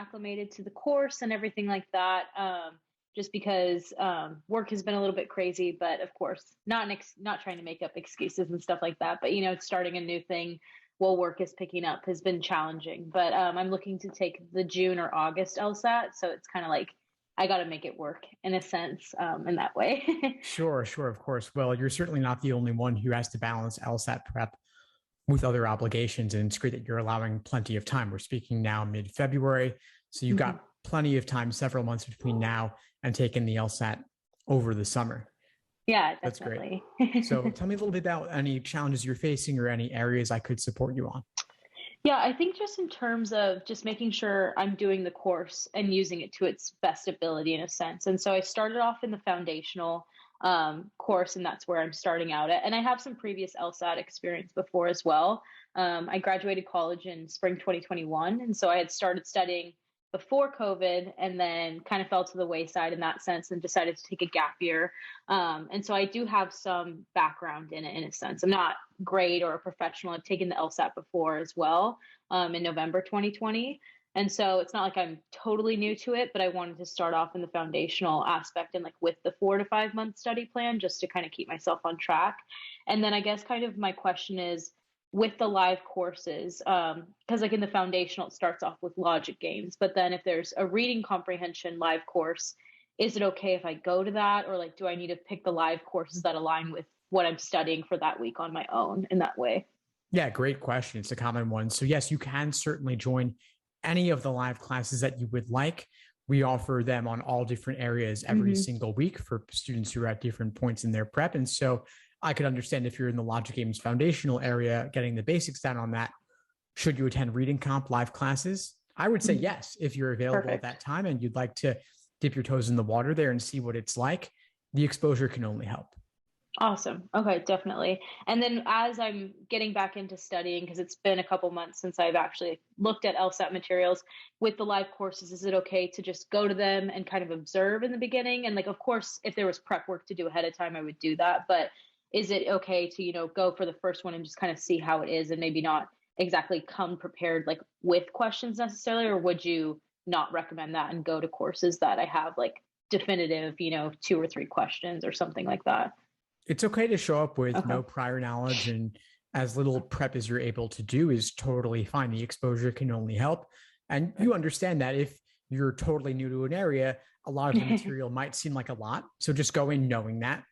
acclimated to the course and everything like that. Just because work has been a little bit crazy, but of course, not trying to make up excuses and stuff like that. But starting a new thing while work is picking up has been challenging. But I'm looking to take the June or August LSAT, so it's kind of like I got to make it work in a sense, in that way. Sure, of course. Well, you're certainly not the only one who has to balance LSAT prep with other obligations, and it's great that you're allowing plenty of time. We're speaking now mid-February, so you've got plenty of time, several months between now and taking the LSAT over the summer. Yeah, definitely. That's great. So tell me a little bit about any challenges you're facing or any areas I could support you on. Yeah, I think just in terms of just making sure I'm doing the course and using it to its best ability in a sense. And so I started off in the foundational course, and that's where I'm starting out at. And I have some previous LSAT experience before as well. I graduated college in spring 2021. And so I had started studying before COVID and then kind of fell to the wayside in that sense and decided to take a gap year. And so I do have some background in it in a sense. I'm not great or a professional. I've taken the LSAT before as well in November 2020. And so it's not like I'm totally new to it, but I wanted to start off in the foundational aspect and like with the 4 to 5 month study plan just to kind of keep myself on track. And then I guess kind of my question is, with the live courses, because like in the foundational, it starts off with logic games, but then if there's a reading comprehension live course, is it okay if I go to that? Or like, do I need to pick the live courses that align with what I'm studying for that week on my own in that way? Yeah, great question. It's a common one. So yes, you can certainly join any of the live classes that you would like. We offer them on all different areas every single week for students who are at different points in their prep. And so I could understand if you're in the Logic Games foundational area, getting the basics down on that. Should you attend reading comp live classes? I would say yes, if you're available at that time and you'd like to dip your toes in the water there and see what it's like. The exposure can only help. Awesome. Okay, definitely. And then as I'm getting back into studying, because it's been a couple months since I've actually looked at LSAT materials with the live courses, is it okay to just go to them and kind of observe in the beginning? And like, of course, if there was prep work to do ahead of time, I would do that. But is it okay to, go for the first one and just kind of see how it is and maybe not exactly come prepared like with questions necessarily? Or would you not recommend that and go to courses that I have like definitive, 2 or 3 questions or something like that? It's okay to show up with no prior knowledge, and as little prep as you're able to do is totally fine. The exposure can only help. And you understand that if you're totally new to an area, a lot of the material might seem like a lot. So just go in knowing that,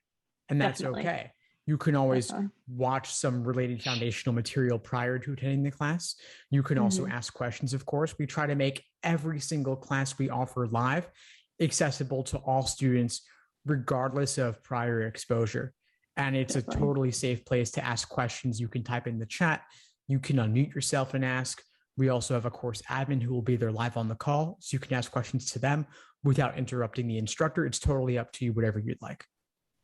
and that's okay. You can always watch some related foundational material prior to attending the class. You can also ask questions, of course. We try to make every single class we offer live accessible to all students, regardless of prior exposure. And it's a totally safe place to ask questions. You can type in the chat. You can unmute yourself and ask. We also have a course admin who will be there live on the call, so you can ask questions to them without interrupting the instructor. It's totally up to you, whatever you'd like.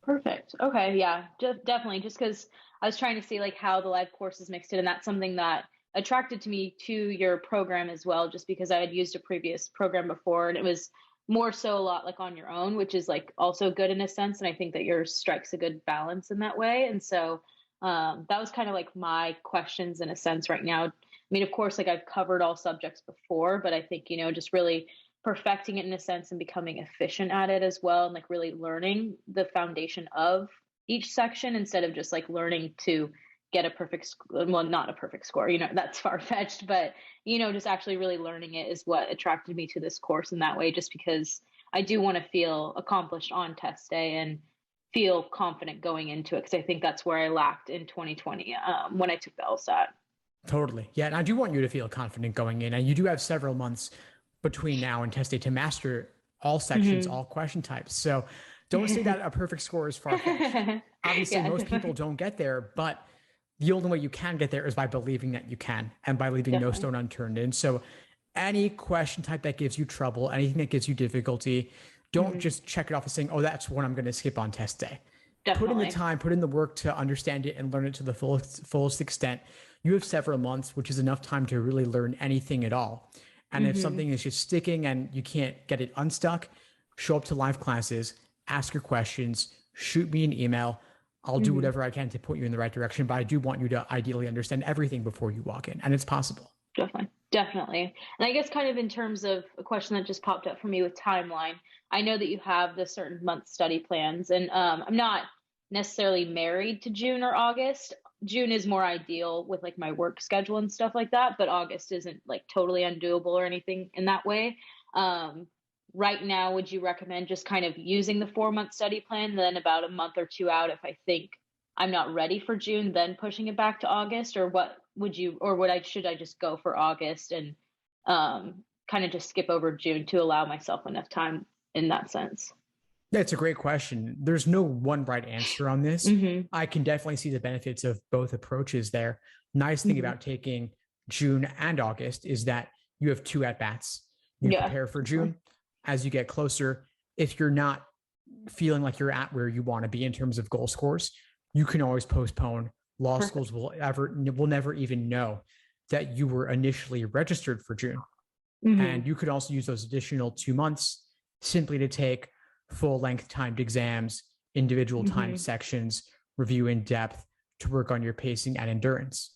Perfect. Okay. Yeah, definitely. Just because I was trying to see like how the live courses mixed in, and that's something that attracted to me to your program as well, just because I had used a previous program before and it was more so a lot like on your own, which is like also good in a sense. And I think that yours strikes a good balance in that way. And so that was kind of like my questions in a sense right now. I mean, of course, like I've covered all subjects before, but I think, just really perfecting it in a sense and becoming efficient at it as well. And like really learning the foundation of each section instead of just like learning to get a perfect, well, not a perfect score, that's far-fetched, but, just actually really learning it is what attracted me to this course in that way, just because I do want to feel accomplished on test day and feel confident going into it. Cause I think that's where I lacked in 2020 when I took the LSAT. Totally. Yeah. And I do want you to feel confident going in, and you do have several months between now and test day to master all sections, all question types. So don't say that a perfect score is far-fetched. Obviously, most people don't get there, but the only way you can get there is by believing that you can and by leaving no stone unturned. And so any question type that gives you trouble, anything that gives you difficulty, don't just check it off as saying, oh, that's one I'm going to skip on test day. Put in the time, put in the work to understand it and learn it to the fullest extent. You have several months, which is enough time to really learn anything at all. And if something is just sticking and you can't get it unstuck, show up to live classes, ask your questions, shoot me an email. I'll do whatever I can to put you in the right direction, but I do want you to ideally understand everything before you walk in, and it's possible. Definitely. Definitely. And I guess kind of in terms of a question that just popped up for me with timeline, I know that you have the certain month study plans, and I'm not necessarily married to June or August. June is more ideal with like my work schedule and stuff like that, but August isn't like totally undoable or anything in that way. Um, right now, would you recommend just kind of using the 4 month study plan, then about a month or two out, if I think I'm not ready for June, then pushing it back to August, or what would you, or should I just go for August and kind of just skip over June to allow myself enough time in that sense? That's a great question. There's no one right answer on this. Mm-hmm. I can definitely see the benefits of both approaches there. Nice thing Mm-hmm. about taking June and August is that you have two at bats. You Yeah. prepare for June. As you get closer, if you're not feeling like you're at where you want to be in terms of goal scores, you can always postpone. Law Perfect. schools will never even know that you were initially registered for June. Mm-hmm. And you could also use those additional 2 months simply to take full length timed exams, individual timed Mm-hmm. sections, review in depth to work on your pacing and endurance.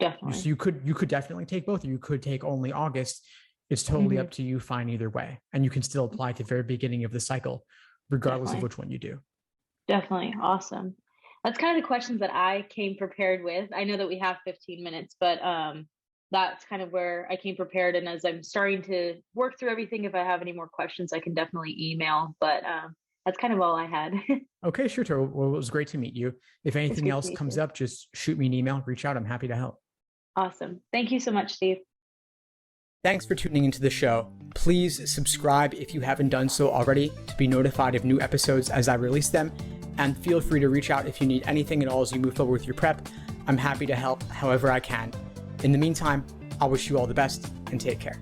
Definitely. So you could definitely take both, or you could take only August. It's totally Mm-hmm. up to you. Fine either way, and you can still apply at the very beginning of the cycle, regardless Definitely. of which one you do. Definitely. Awesome. That's kind of the questions that I came prepared with. I know that we have 15 minutes, but that's kind of where I came prepared. And as I'm starting to work through everything, if I have any more questions, I can definitely email. But that's kind of all I had. Okay, sure, Tara. Well, it was great to meet you. If It's anything great to else meet comes you. up, just shoot me an email, reach out. I'm happy to help. Awesome. Thank you so much, Steve. Thanks for tuning into the show. Please subscribe if you haven't done so already to be notified of new episodes as I release them. And feel free to reach out if you need anything at all as you move forward with your prep. I'm happy to help however I can. In the meantime, I'll wish you all the best and take care.